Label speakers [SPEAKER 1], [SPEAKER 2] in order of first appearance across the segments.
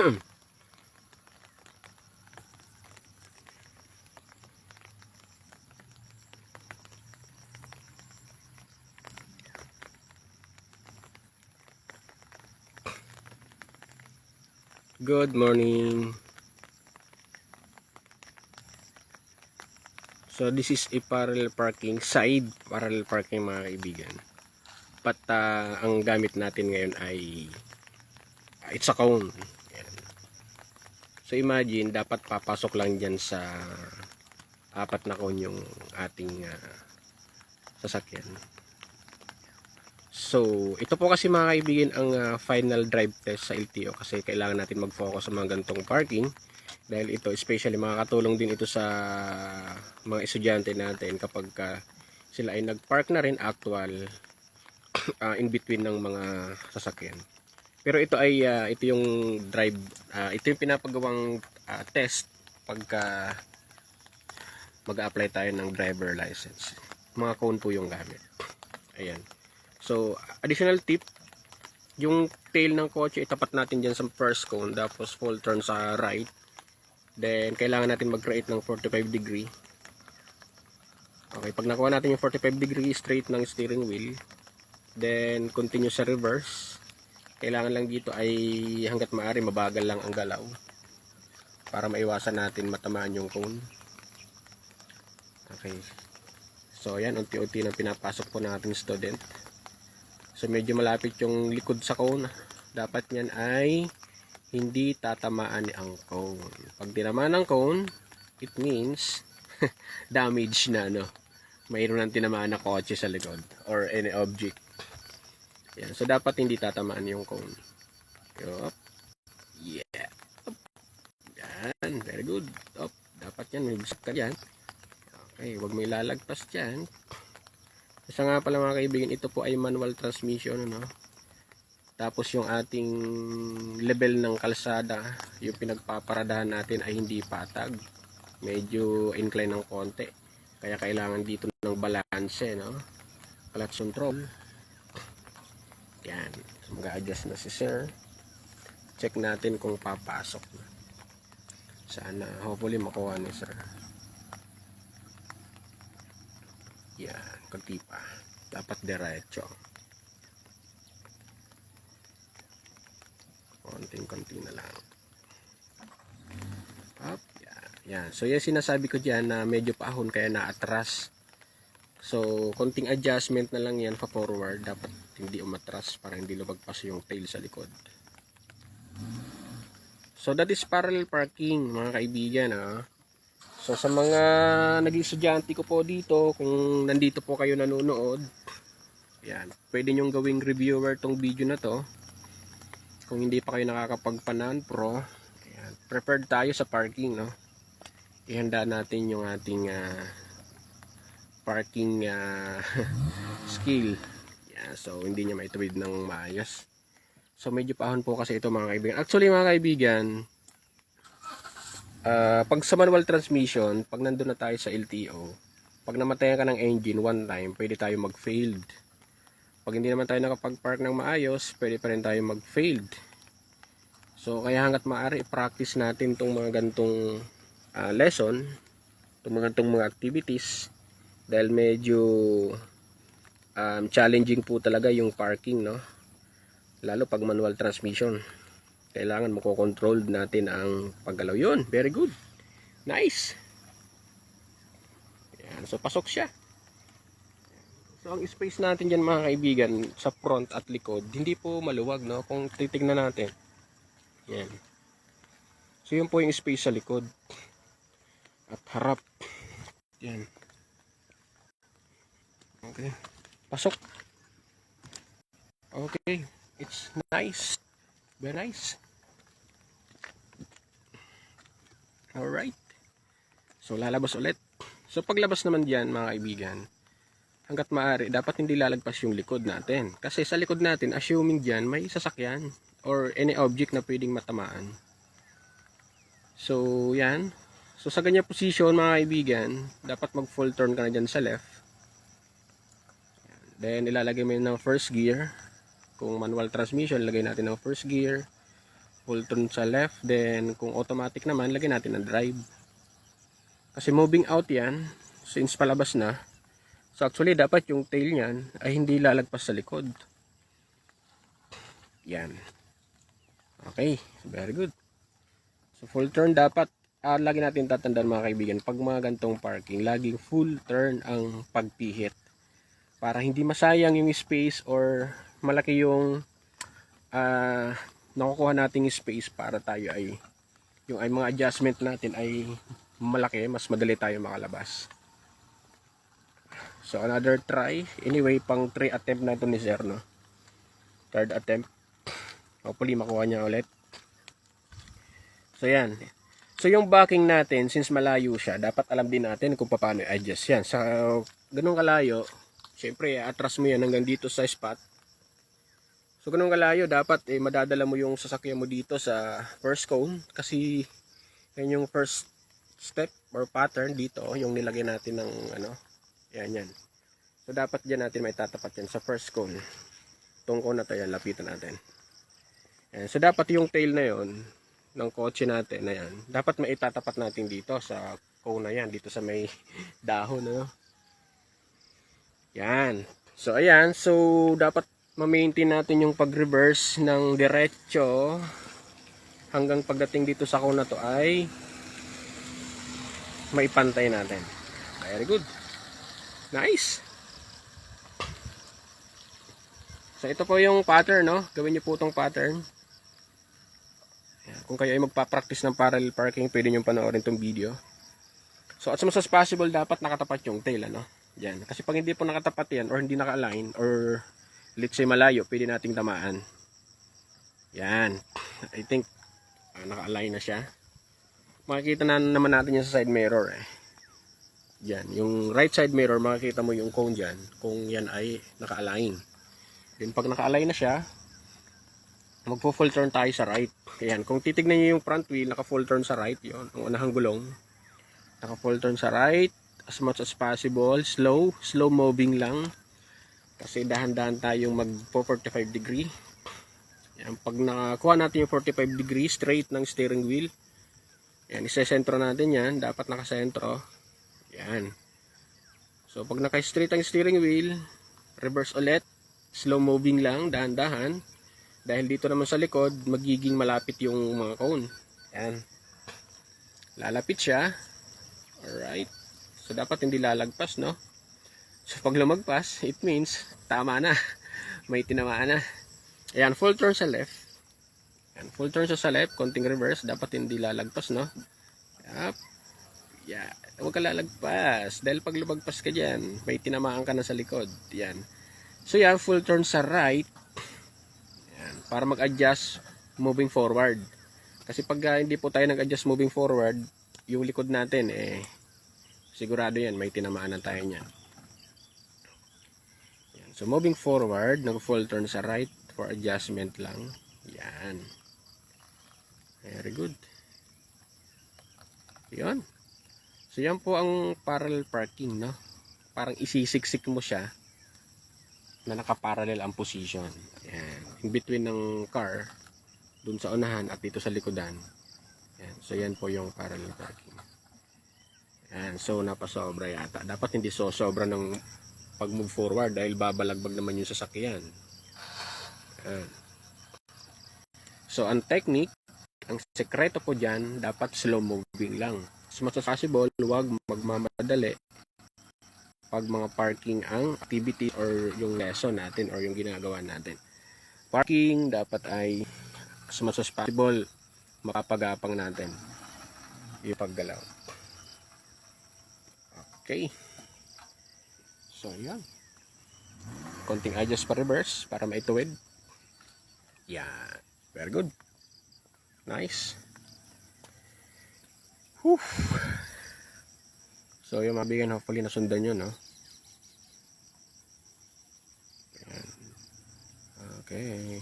[SPEAKER 1] Good morning. So this is a parallel parking, side parallel parking mga kaibigan. But ang gamit natin ngayon ay it's a cone. Ayan. So imagine, dapat papasok lang dyan sa apat na cone yung ating sasakyan. So ito po kasi mga kaibigan ang final drive test sa LTO, kasi kailangan natin mag-focus sa mga gantong parking. Dahil ito, especially makakatulong din ito sa mga estudyante natin kapag sila ay nag-park na rin actual in between ng mga sasakyan. Pero ito ay ito yung drive, ito yung pinapagawang test pagka mag-a-apply tayo ng driver license. Mga cone po yung gamit. Ayan. So, additional tip, yung tail ng kotse itapat natin dyan sa first cone, tapos full turn sa right. Then, kailangan natin mag-create ng 45 degree. Okay, pag nakuha natin yung 45 degree straight ng steering wheel, then, continue sa reverse. Kailangan lang dito ay hanggat maaari mabagal lang ang galaw para maiwasan natin matamaan yung cone. Okay. So, ayan, unti-unti nang pinapasok po ng ating student. So, medyo malapit yung likod sa cone. Dapat yan ay hindi tatamaan ang cone. Pag tinamaan ng cone, it means damage na, no? Mayroon nang tinamaan na kotse sa likod or any object. Yan. So dapat hindi tatamaan yung cone. Yup. Yeah. Up. Yan. Very good. Up. Dapat yan. May bisik ka dyan. Okay. Huwag may lalagpas dyan. Kasi nga pala mga kaibigan, ito po ay manual transmission, no? Tapos yung ating level ng kalsada, yung pinagpaparadahan natin ay hindi patag. Medyo incline ng konti. Kaya kailangan dito ng balance, no? Clutch control. Yan. So, mag-a-adjust na si sir. Check natin kung papasok na. Sana, hopefully makuha ni sir. Yan. Kunti pa. Dapat diretso. Konting-konti na lang. Up, yan. So yung sinasabi ko dyan na medyo paahon kaya naatras. So konting adjustment na lang yan pa forward. Dapat hindi umatras para hindi lumagpas yung tail sa likod. So that is parallel parking mga kaibigan. So sa mga naging estudyante ko po dito, kung nandito po kayo nanonood, yan, pwede nyong gawing reviewer tong video na to. Kung hindi pa kayo nakakapagpanan pro, ayan, prepared tayo sa parking, no? Ihanda natin yung ating parking skill. Yan, so hindi niya maituwid ng maayos. So medyo paahon po kasi ito mga kaibigan. Actually mga kaibigan, pag sa manual transmission, pag nandun na tayo sa LTO, pag namatayan ka ng engine one time, pwede tayo mag-failed. Pag hindi naman tayo nakapag-park ng maayos, pwede pa rin tayo mag-failed. So kaya hanggat maaari, practice natin itong mga gantong lesson, itong mga activities, dahil medyo challenging po talaga yung parking, no? Lalo pag manual transmission. Kailangan mako-control natin ang paggalaw yun. Very good. Nice. Yan. So pasok siya. So ang space natin dyan mga kaibigan sa front at likod, hindi po maluwag, no? Kung titignan natin. Yan. So yun po yung space sa likod. At harap. Yan. Okay. Pasok. Okay. It's nice. Very nice. Alright. So lalabas ulit. So paglabas naman diyan mga kaibigan, hanggat maaari dapat hindi lalagpas yung likod natin. Kasi sa likod natin, assuming diyan may sasakyan or any object na pwedeng matamaan. So yan. So sa ganyang position mga kaibigan, dapat mag full turn ka na dyan sa left. Then ilalagay mo yun ng first gear. Kung manual transmission, lagay natin ng first gear. full turn sa left, then kung automatic naman, lagyan natin ng drive. Kasi moving out yan, since palabas na, so actually dapat yung tail niyan ay hindi lalagpas sa likod. Yan. Okay, very good. So full turn dapat, lagi natin tatandaan mga kaibigan, pag mga gantong parking, laging full turn ang pagpihit. Para hindi masayang yung space or malaki yung nakukuha nating space para tayo ay mga adjustment natin ay malaki, mas madali tayo makalabas. So another try. Anyway, pang 3 attempt na ito ni Sir, no? Third attempt. Hopefully makuha niya ulit. So yan. So yung backing natin, since malayo siya, dapat alam din natin kung paano i-adjust yan. Sa ganung kalayo, syempre atras mo yan hanggang dito sa spot. So ganung kalayo, dapat madadala mo yung sasakyan mo dito sa first cone. Kasi yan yung first step or pattern dito, yung nilagay natin ng yan. So dapat dyan natin may tatapat yan sa first cone. Itong cone na to, yan, lapitan natin. Yan. So dapat yung tail na yon ng kotse natin na yan, dapat may itatapat natin dito sa cone na yan, dito sa may dahon, Yan. So ayan, so dapat ma-maintain natin yung pag-reverse ng diretso hanggang pagdating dito sa cone na to ay maipantay natin. Very good. Nice. So ito po yung pattern, no? Gawin niyo po itong pattern. Kung kayo ay magpa-practice ng parallel parking, pwede nyo panoorin itong video. So as much as possible, dapat nakatapat yung tail, Diyan. Kasi pag hindi po nakatapat yan, or hindi naka-align, or let's say malayo, pwede nating tamaan. Yan. I think naka-align na siya. Makikita na naman natin yan sa side mirror, Diyan. Yung right side mirror, makikita mo yung cone dyan, kung yan ay naka-align. Then pag naka-align na siya, magpo-full turn tayo sa right. Ayan, kung titignan niyo yung front wheel, naka-full turn sa right, yon, ang unahang gulong. Naka-full turn sa right, as much as possible, slow moving lang. Kasi dahan-dahan tayong mag-45 degree. Ayan, pag nakakuha natin yung 45 degree straight ng steering wheel, ayan, isesentro natin yan, dapat nakasentro. Ayan. So, pag naka-straight ang steering wheel, reverse ulit, slow moving lang, dahan-dahan. Dahil dito naman sa likod, magiging malapit yung mga cone. Yan. Lalapit siya. Alright. So, dapat hindi lalagpas, no? So, pag lumagpas, it means, tama na. May tinamaan na. Ayan, full turn sa left. Ayan, full turn sa left, konting reverse. Dapat hindi lalagpas, no? Yup. Yeah. Huwag ka lalagpas. Dahil pag lumagpas ka dyan, may tinamaan ka na sa likod. Yan. So, yan, full turn sa right. Para mag-adjust moving forward. Kasi pag hindi po tayo nag-adjust moving forward, yung likod natin sigurado yan, may tinamaan na tayo niyan. Yan. So moving forward, nag-full turn sa right for adjustment lang. Yan. Very good. Yan. So yan po ang parallel parking, no? Parang isisiksik mo siya na nakaparallel ang position. Yan. In between ng car dun sa unahan at dito sa likodan. Yan. So yan po yung parallel parking. Yan. So napasobra yata. Dapat hindi sobra ng pag move forward dahil babalagbag naman yung sasakyan. Yan. So ang technique, ang sekreto po dyan, dapat slow moving lang. As much as possible, huwag magmamadali pag mga parking ang activity or yung lesson natin or yung ginagawa natin. Parking dapat ay as much as possible makapagapang natin yung paggalaw. Okay. So yan. Konting adjust pa reverse para maituwid. Yan. Very good. Nice. Whew. So yung mabigan, hopefully nasundan nyo, no? Yan. Okay.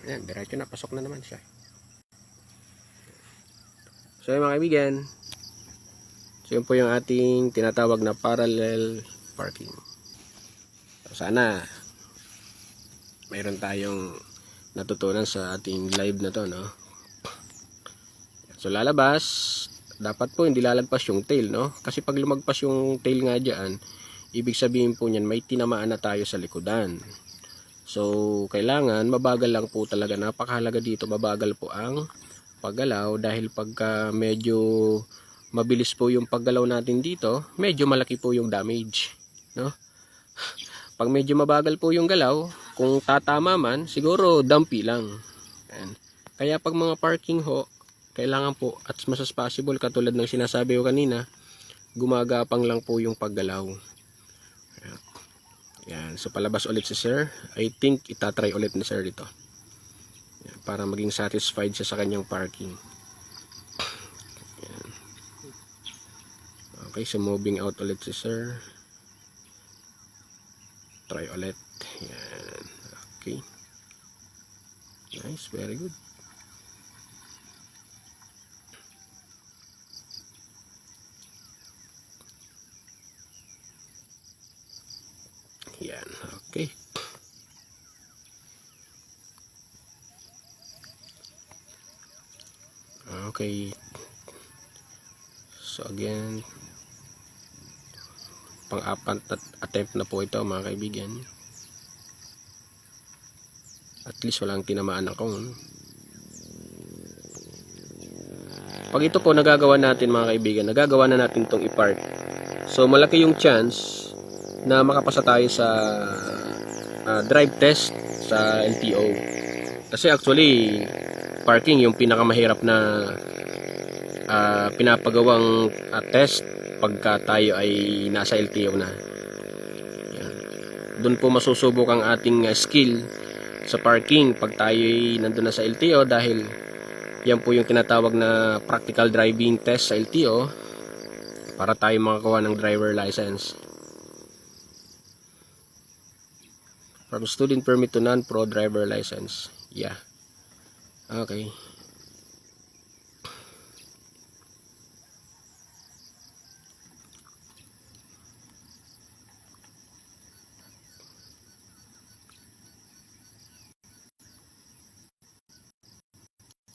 [SPEAKER 1] Yan, diretso na, pasok na naman siya. So yung mga kaibigan, so yun po yung ating tinatawag na parallel parking. So sana mayroon tayong natutunan sa ating live na to, no? So lalabas, dapat po hindi lalagpas yung tail, no? Kasi pag lumagpas yung tail nga dyan, ibig sabihin po niyan may tinamaan na tayo sa likodan. So kailangan mabagal lang po talaga, napakahalaga dito, mabagal po ang paggalaw, dahil pagka medyo mabilis po yung paggalaw natin dito, medyo malaki po yung damage, no? Pag medyo mabagal po yung galaw, kung tatama man, siguro dampi lang. Ayan. Kaya pag mga parking ho, kailangan po at much as possible, katulad ng sinasabi ko kanina, gumagapang lang po yung paggalaw. Ayan. So palabas ulit si sir. I think itatry ulit ni sir dito. Ayan. Para maging satisfied siya sa kanyang parking. Ayan. Okay, so moving out ulit si sir. Try ulit. Ayan. Okay. Nice, very good. Yan, okay. Okay. So again, pang-apat attempt na po ito mga kaibigan. At least walang tinamaan ng cone. Pag ito po nagagawa natin mga kaibigan, nagagawa na natin itong i-park. So malaki yung chance na makapasa tayo sa drive test sa LTO. Kasi actually, parking yung pinakamahirap na pinapagawang test pagka tayo ay nasa LTO na. Yan. Doon po masusubok ang ating skill sa parking pag tayo ay nandun na sa LTO, dahil yan po yung tinatawag na practical driving test sa LTO para tayo makakuha ng driver license. From student permit to non-pro driver license. Yeah. Okay.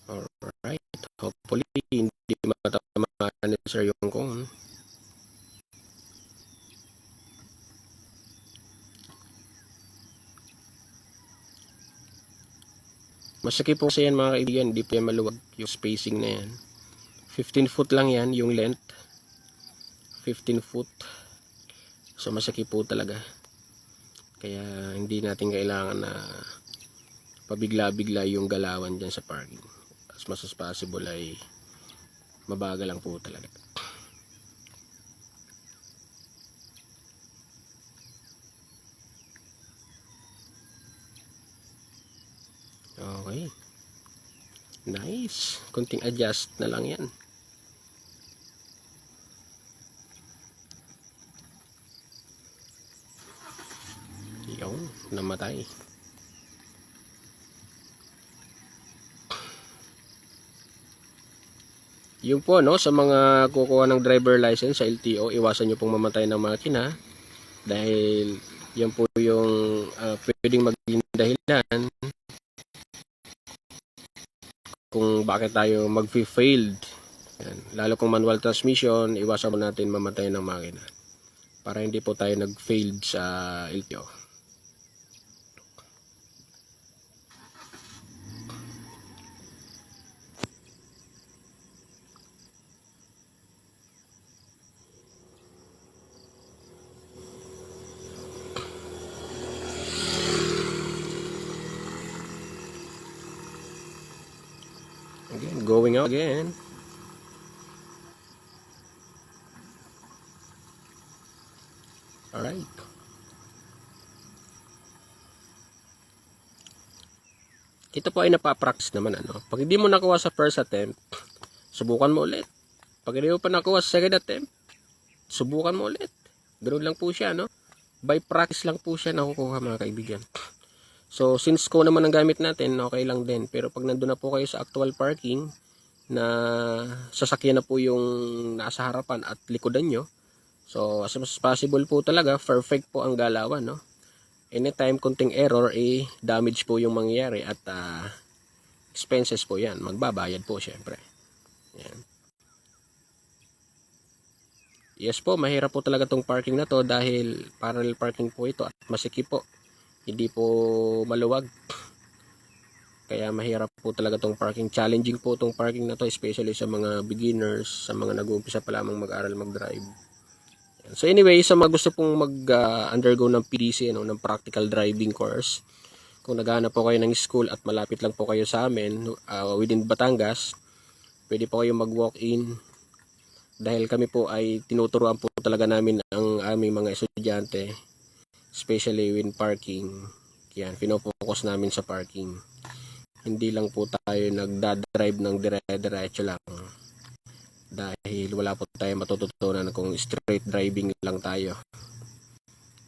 [SPEAKER 1] Alright. Hopefully, hindi matamaan ni sir yung cone. Masakit po kasi yan mga kaibigan, hindi po yan maluwag yung spacing na yan. 15 foot lang yan yung length. 15 foot. So masakit po talaga. Kaya hindi natin kailangan na pabigla-bigla yung galawan dyan sa parking. As much as possible ay mabagal lang po talaga. Okay. Nice. Kunting adjust na lang yan. Yung namatay. Yung po no, sa mga kukuha ng driver license sa LTO, iwasan nyo pong mamatay ng makina, dahil yan po yung pwedeng maging dahilan kung bakit tayo mag-failed. Lalo kung manual transmission, iwasan mo natin mamatay ng makina para hindi po tayo nag-failed sa LTO. Again, going out again. Alright. Ito po ay napapractice naman ano. Pag hindi mo nakuha sa first attempt, subukan mo ulit. Pag hindi mo pa nakuha sa second attempt, subukan mo ulit. Ganoon lang po siya, no? By practice lang po siya nakukuha mga kaibigan. So, since cone naman ang gamit natin, okay lang din. Pero pag nandun na po kayo sa actual parking, na sasakyan na po yung nasa harapan at likodan nyo, so as much as possible po talaga, perfect po ang galawan, no? anytime kunting error, damage po yung mangyayari at expenses po yan. Magbabayad po syempre. Yan. Yes po, mahirap po talaga tong parking na to dahil parallel parking po ito at masikip po. Hindi po maluwag. Kaya mahirap po talaga tong parking. Challenging po tong parking na to, especially sa mga beginners, sa mga nag-uumpisa pa lamang mag-aral mag-drive. So anyway, sa mga gusto pong mag-undergo ng PDC, ng practical driving course, kung naghahanap po kayo ng school at malapit lang po kayo sa amin, within Batangas, pwede po kayo mag-walk-in. Dahil kami po ay tinuturuan po talaga namin ang aming mga estudyante, especially when parking. Yan, pinofocus namin sa parking. Hindi lang po tayo nagdadrive ng dire-diretso lang. Dahil wala po tayo matututunan kung straight driving lang tayo.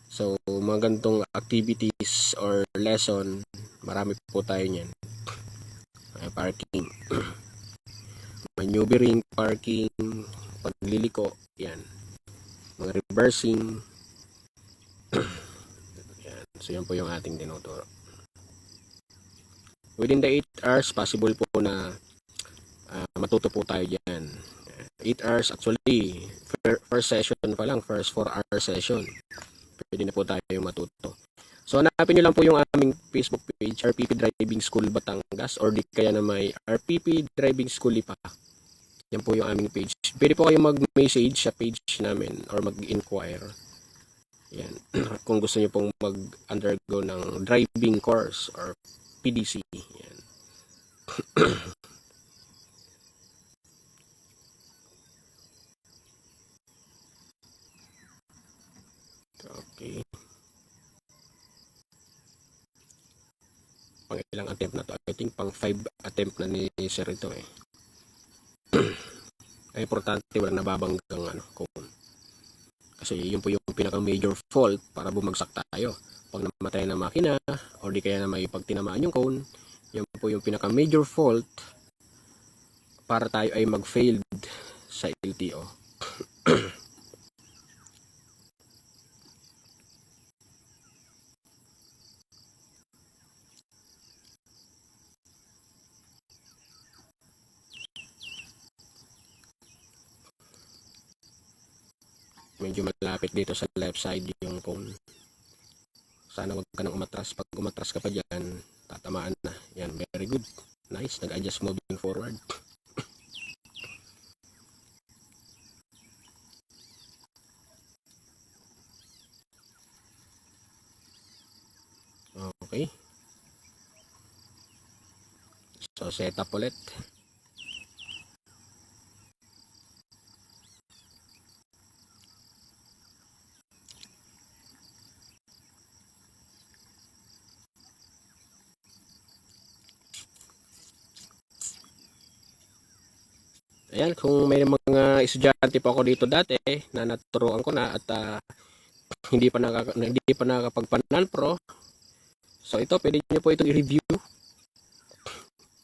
[SPEAKER 1] So, mga ganitong activities or lesson, marami po tayo niyan. Parking. Maneuvering, parking, pagliliko, yan. Mga reversing. Yan. So, yan po yung ating tinuturo. Within the 8 hours, possible po na matuto po tayo dyan. 8 hours actually, first session pa lang, first 4-hour session. Pwede na po tayo matuto. So, hanapin nyo lang po yung aming Facebook page, RPP Driving School Batangas, or di kaya na may RPP Driving School Lipa. Yan po yung aming page. Pwede po kayo mag-message sa page namin or mag-inquire. Yan. Kung gusto niyo pong mag-undergo ng driving course or PDC. Yan. Okay. Pang ilang attempt na to? I think pang 5 attempt na ni Sir ito eh. Ay importante walang nababanggang cone. Kasi yun po yung pinaka major fault para bumagsak tayo. Pag namatay na makina or di kaya na may pagtinamaan yung cone, yun po yung pinaka major fault para tayo ay mag-failed sa LTO. Medyo malapit dito sa left side yung cone. Sana wag ka nang umatras. Pag umatras ka pa dyan, tatamaan na. Yan, very good. Nice, nag-adjust moving forward. Okay. So, set up ulit. Ayan, kung may mga estudyante pa ako dito dati na naturuan ko na at hindi pa nakapagpanan pro. So ito, pwede niyo po itong i-review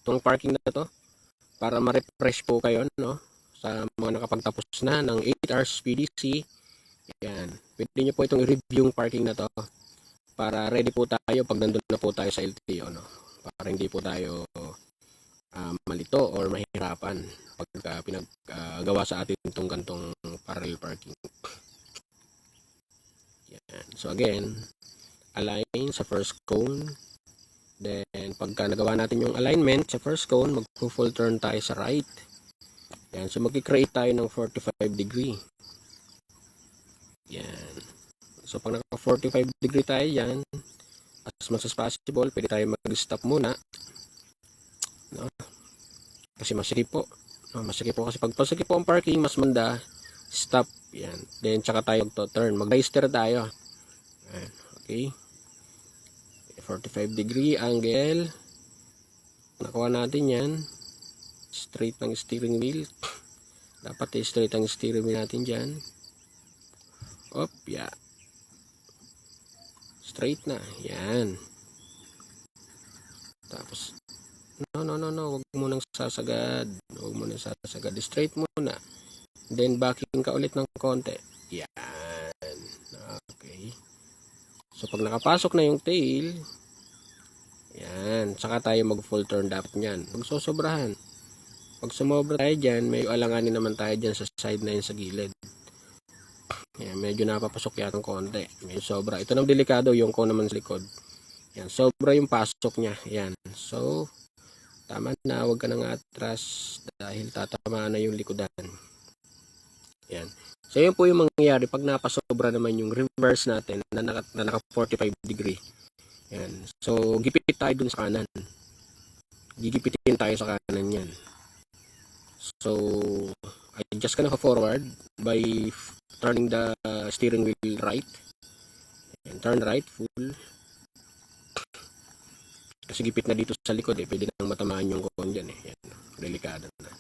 [SPEAKER 1] itong parking na to para ma-refresh po kayo sa mga nakapagtapos na ng 8 hours PDC. Ayan, pwede niyo po itong i-review yung parking na to para ready po tayo pag nandun na po tayo sa LTO, para hindi po tayo malito or mahirapan pag pinaggawa sa atin itong gantong parallel parking. Yan. So again, align sa first cone. Then pagka nagawa natin yung alignment sa first cone, mag-full turn tayo sa right. Yan. So mag-create tayo ng 45 degree. Yan. So pag naka 45 degree tayo yan, as much as possible, pwede tayo mag-stop muna. Kasi masikip po. Masikip po kasi pag pasikip po ang parking, mas manda, stop. Yan. Then tsaka tayo mag-turn. Mag-register tayo. Yan. Okay. 45 degree angle. Nakuha natin yan. Straight ng steering wheel. Dapat straight ang steering wheel natin dyan. Op, yeah. Straight na. Yan. Tapos, no. Huwag mo nang sasagad. Huwag mo nang sasagad. Straight muna. Then, backing ka ulit ng konti. Yan. Okay. So pag nakapasok na yung tail, yan, saka tayo mag full turn dapat niyan. Huwag sosobrahan. Pag sumobra tayo dyan, may alanganin naman tayo dyan sa side na yun sa gilid. Yan, medyo napapasok yata ng konti. May sobra. Ito nang delikado, yung cone naman sa likod. Yan, sobra yung pasok niya. Yan. So, tama na, huwag ka nang atras dahil tatamaan na yung likodan. Yan. So, yun po yung mangyayari pag napasobra naman yung reverse natin na naka 45 degree. Yan. So, gipit tayo dun sa kanan. Gigipitin tayo sa kanan yan. So, adjust ka na forward by turning the steering wheel right. Yan. Turn right, full. Kasi gipit na dito sa likod eh. Pwede nang matamaan yung cone dyan eh. Yan. Delikado na.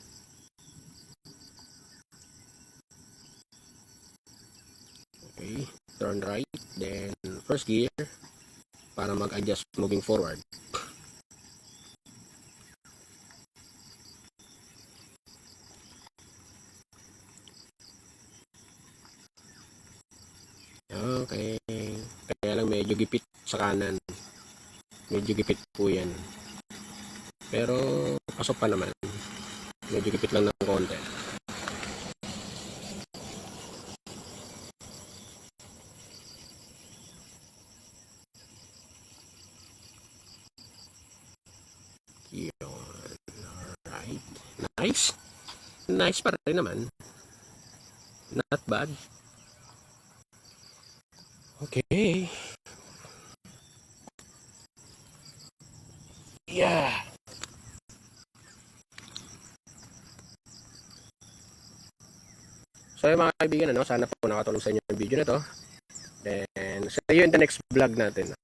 [SPEAKER 1] Okay. Turn right. Then, first gear. Para mag-adjust moving forward. Okay. Kaya lang medyo gipit sa kanan. Medyo gipit po yan. Pero, pasok pa naman. Medyo gipit lang ng konti. Yun. Alright. Nice. Nice pa rin naman. Not bad. Okay. Yeah. So yung mga kaibigan, sana po nakatulong sa inyo yung video na to. Then, see you in the next vlog natin.